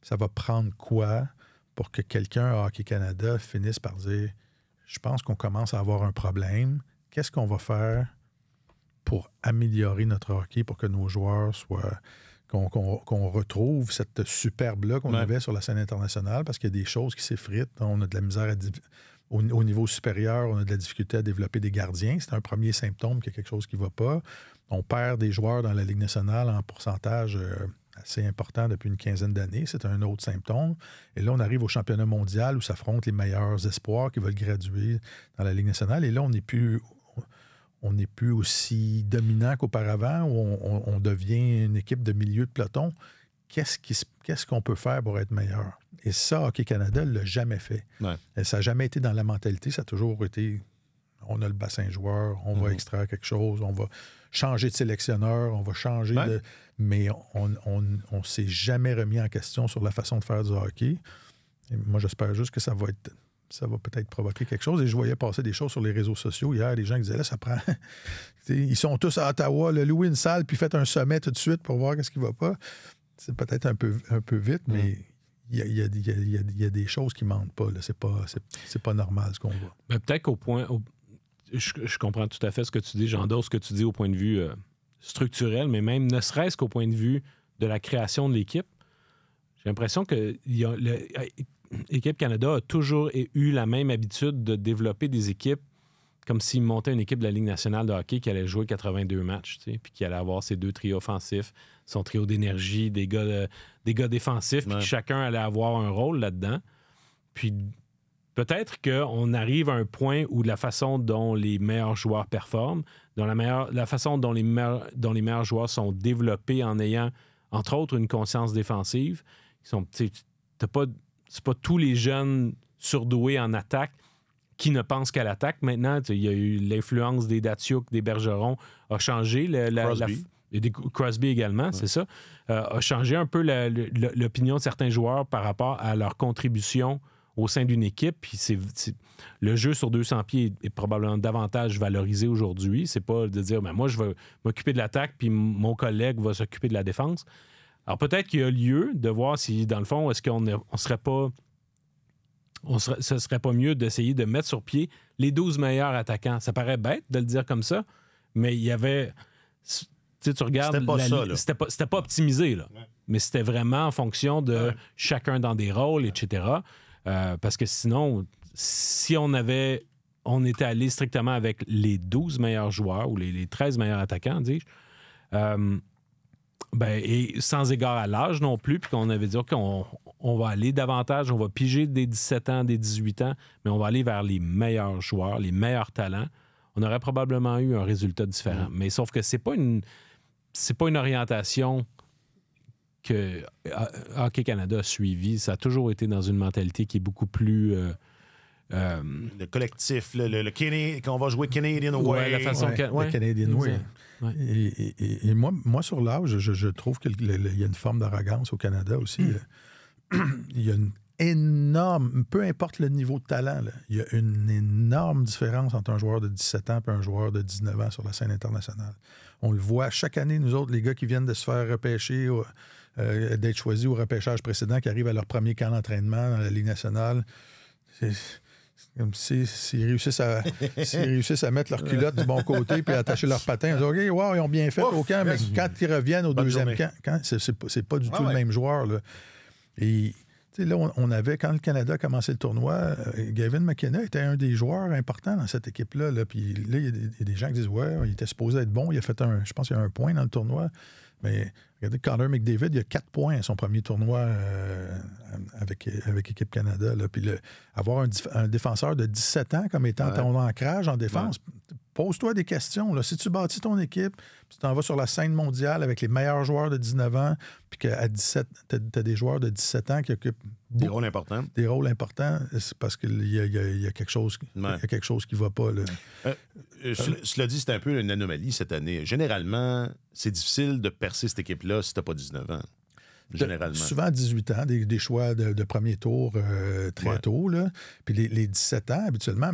ça va prendre quoi pour que quelqu'un à Hockey Canada finisse par dire « Je pense qu'on commence à avoir un problème. Qu'est-ce qu'on va faire pour améliorer notre hockey, pour que nos joueurs soient... » qu'on retrouve cette superbe-là qu'on avait sur la scène internationale, parce qu'il y a des choses qui s'effritent. On a de la misère au niveau supérieur, on a de la difficulté à développer des gardiens. C'est un premier symptôme qu'il y a quelque chose qui ne va pas. On perd des joueurs dans la Ligue nationale en pourcentage assez important depuis une quinzaine d'années. C'est un autre symptôme. Et là, on arrive au championnat mondial où s'affrontent les meilleurs espoirs qui veulent graduer dans la Ligue nationale. Et là, on n'est plus aussi dominant qu'auparavant, où on devient une équipe de milieu de peloton. Qu'est-ce qu'on peut faire pour être meilleur? Et ça, Hockey Canada ne l'a jamais fait. Ouais. Et ça n'a jamais été dans la mentalité. Ça a toujours été, on a le bassin joueur, on va extraire quelque chose, on va changer de sélectionneur, on va changer de... Mais on ne s'est jamais remis en question sur la façon de faire du hockey. Et moi, j'espère juste que ça va peut-être provoquer quelque chose. Et je voyais passer des choses sur les réseaux sociaux hier. Les gens qui disaient, là, ça prend... Ils sont tous à Ottawa, louer une salle, puis faites un sommet tout de suite pour voir qu'est-ce qui ne va pas. C'est peut-être un peu vite, mais il y a des choses qui ne mentent pas. Là. C'est pas normal ce qu'on voit. Ben, peut-être qu'au point... Je comprends tout à fait ce que tu dis. J'endosse ce que tu dis au point de vue structurel, mais même ne serait-ce qu'au point de vue de la création de l'équipe. J'ai l'impression que Équipe Canada a toujours eu la même habitude de développer des équipes comme s'il montait une équipe de la Ligue nationale de hockey qui allait jouer 82 matchs, puis qui allait avoir ses 2 trios offensifs, son trio d'énergie, des gars défensifs, puis que chacun allait avoir un rôle là-dedans. Puis peut-être qu'on arrive à un point où la façon dont les meilleurs joueurs performent, la façon dont les meilleurs joueurs sont développés en ayant, entre autres, une conscience défensive, c'est pas tous les jeunes surdoués en attaque qui ne pensent qu'à l'attaque. Maintenant, il y a eu l'influence des Datsyuk, des Bergeron, a changé. Crosby également, c'est ça. A changé un peu l'opinion de certains joueurs par rapport à leur contribution au sein d'une équipe. Puis le jeu sur 200 pieds est probablement davantage valorisé aujourd'hui. C'est pas de dire, moi, je vais m'occuper de l'attaque, puis mon collègue va s'occuper de la défense. Alors, peut-être qu'il y a lieu de voir si, dans le fond, est-ce qu'on serait pas... ce serait pas mieux d'essayer de mettre sur pied les 12 meilleurs attaquants. Ça paraît bête de le dire comme ça, mais il y avait... Tu regardes... C'était pas optimisé, là. Ouais. Mais c'était vraiment en fonction de chacun dans des rôles, etc. Parce que sinon, si on était allé strictement avec les 12 meilleurs joueurs ou les 13 meilleurs attaquants, dis-je, et sans égard à l'âge non plus, puis qu'on avait dit, OK, on va aller davantage, on va piger des 17 ans, des 18 ans, mais on va aller vers les meilleurs joueurs, les meilleurs talents, on aurait probablement eu un résultat différent. Mais sauf que c'est pas une orientation que Hockey Canada a suivi. Ça a toujours été dans une mentalité qui est beaucoup plus... le collectif, qu'on va jouer Canadian Way. La façon le Canadian Way. Ouais. Et moi, sur l'âge, je trouve qu'il y a une forme d'arrogance au Canada aussi. Il y a une énorme... Peu importe le niveau de talent, là, il y a une énorme différence entre un joueur de 17 ans et un joueur de 19 ans sur la scène internationale. On le voit chaque année, nous autres, les gars qui viennent de se faire repêcher, d'être choisis au repêchage précédent, qui arrivent à leur premier camp d'entraînement dans la Ligue nationale. C'est comme s'ils réussissent à mettre leur culotte du bon côté puis à attacher leurs patins. Ils disent, OK, wow, ils ont bien fait au camp, mais quand ils reviennent au deuxième camp, c'est pas du tout le même joueur. Là. Et là, on avait, quand le Canada a commencé le tournoi, Gavin McKenna était un des joueurs importants dans cette équipe-là. Là. Puis là, il y a des gens qui disent, ouais, il était supposé être bon. Il a fait je pense qu'il y a 1 point dans le tournoi. Mais regardez, Connor McDavid, il a 4 points à son premier tournoi avec Équipe Canada. Là. Puis avoir un défenseur de 17 ans comme étant ton ancrage en défense, pose-toi des questions. Là. Si tu bâtis ton équipe, tu t'en vas sur la scène mondiale avec les meilleurs joueurs de 19 ans, puis qu'à 17, tu as des joueurs de 17 ans qui occupent des rôles importants. Des rôles importants, c'est parce qu'il y a quelque chose qui ne va pas. Là. Cela dit, c'est un peu une anomalie cette année. Généralement, c'est difficile de percer cette équipe-là si tu n'as pas 19 ans. Généralement. Souvent à 18 ans, des choix de premier tour très tôt. Là. Puis les 17 ans, habituellement,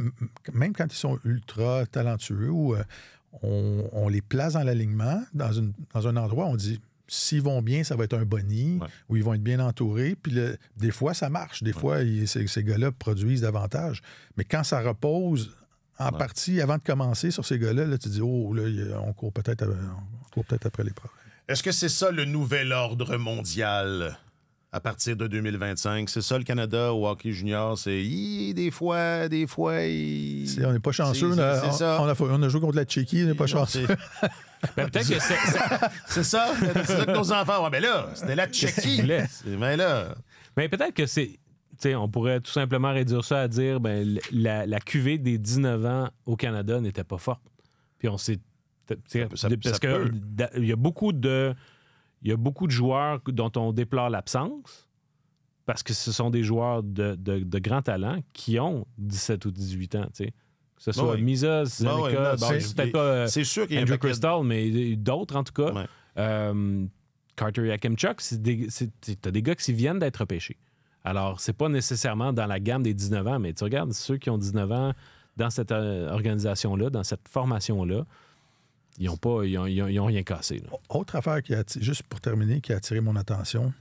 même quand ils sont ultra talentueux, on les place dans l'alignement, dans un endroit où on dit s'ils vont bien, ça va être un boni, où ils vont être bien entourés. Puis des fois, ça marche. Des fois, ces gars-là produisent davantage. Mais quand ça repose en partie avant de commencer sur ces gars-là, là, tu dis, oh, là, on court peut-être après les problèmes. Est-ce que c'est ça le nouvel ordre mondial à partir de 2025? C'est ça le Canada au hockey junior? C'est des fois... On n'est pas chanceux. On a joué contre la Tchéquie, on n'est pas chanceux. Ben, peut-être que c'est ça. C'est ça que nos enfants... Ouais, mais là, c'était la Tchéquie. Mais là... Mais peut-être que c'est... on pourrait tout simplement réduire ça à dire la cuvée des 19 ans au Canada n'était pas forte. Puis on s'est... parce qu'il y a beaucoup de joueurs dont on déplore l'absence parce que ce sont des joueurs de grand talent qui ont 17 ou 18 ans, tu sais. Que ce soit Misa, Zeneca, peut-être pas sûr qu'il y a Andrew Crystal, mais d'autres en tout cas. Ouais. Carter Yakimchuk, t'as des gars qui viennent d'être repêchés. Alors, c'est pas nécessairement dans la gamme des 19 ans, mais tu regardes ceux qui ont 19 ans dans cette organisation-là, dans cette formation-là, ils n'ont rien cassé. Là. Autre affaire juste pour terminer, qui a attiré mon attention,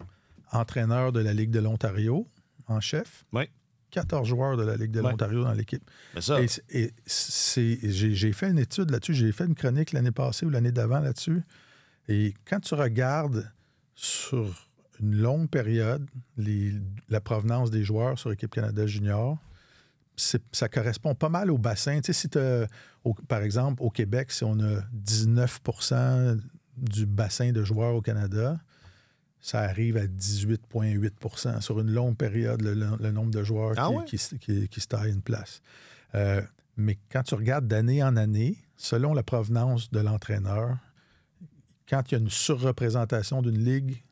entraîneur de la Ligue de l'Ontario en chef. Oui. 14 joueurs de la Ligue de l'Ontario dans l'équipe. Mais ça... j'ai fait une étude là-dessus, j'ai fait une chronique l'année passée ou l'année d'avant là-dessus. Et quand tu regardes sur une longue période la provenance des joueurs sur Équipe Canada Junior, ça correspond pas mal au bassin. Tu sais, si par exemple, au Québec, si on a 19% du bassin de joueurs au Canada, ça arrive à 18,8% sur une longue période, le nombre de joueurs qui se taillent une place. Mais quand tu regardes d'année en année, selon la provenance de l'entraîneur, quand il y a une surreprésentation d'une ligue,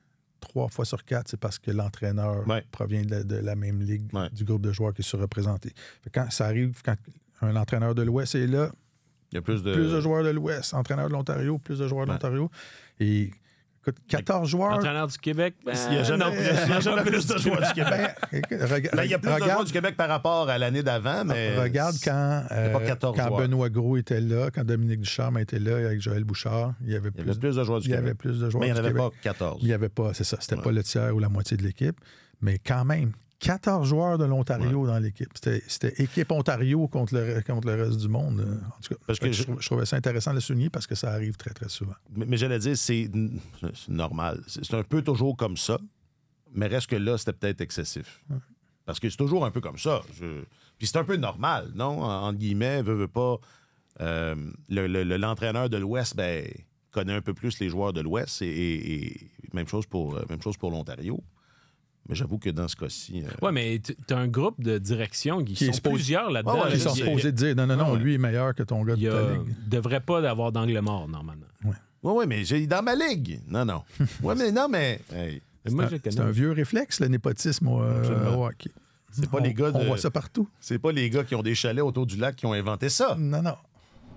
3 fois sur 4, c'est parce que l'entraîneur provient de la même ligue, du groupe de joueurs qui est surreprésenté. Quand ça arrive, quand un entraîneur de l'Ouest est là, il y a plus de joueurs de l'Ouest. Entraîneur de l'Ontario, plus de joueurs de l'Ontario. Et écoute, 14 joueurs... Entraîneur du Québec, il n'y a jamais plus de joueurs du Québec. Il y a plus de joueurs du Québec par rapport à l'année d'avant, mais... Regarde quand Benoît Gros était là, quand Dominique Ducharme était là avec Joël Bouchard, il y avait plus de joueurs du Québec. Il y avait plus de joueurs mais il n'y en avait pas 14. Il n'y avait pas, c'est ça. C'était pas le tiers ou la moitié de l'équipe. Mais quand même, 14 joueurs de l'Ontario dans l'équipe. C'était équipe Ontario contre le reste du monde. En tout cas, parce que je trouvais ça intéressant de le souligner parce que ça arrive très, très souvent. Mais j'allais dire, c'est normal. C'est un peu toujours comme ça, mais reste que là, c'était peut-être excessif. Ouais. Parce que c'est toujours un peu comme ça. Puis c'est un peu normal, non? Entre guillemets, veut pas... l'entraîneur de l'Ouest, connaît un peu plus les joueurs de l'Ouest et même chose pour l'Ontario. Mais j'avoue que dans ce cas-ci... Oui, mais tu as un groupe de direction qui sont plusieurs là-dedans. Qui sont supposés dire non, lui est meilleur que ton gars de ta ligue. Il ne devrait pas avoir d'angle mort, normalement. Oui, mais j'ai dans ma ligue. Non. Oui, mais non, mais... Hey, c'est un vieux réflexe, le népotisme au hockey. C'est pas les gars on voit ça partout. C'est pas les gars qui ont des chalets autour du lac qui ont inventé ça. Non.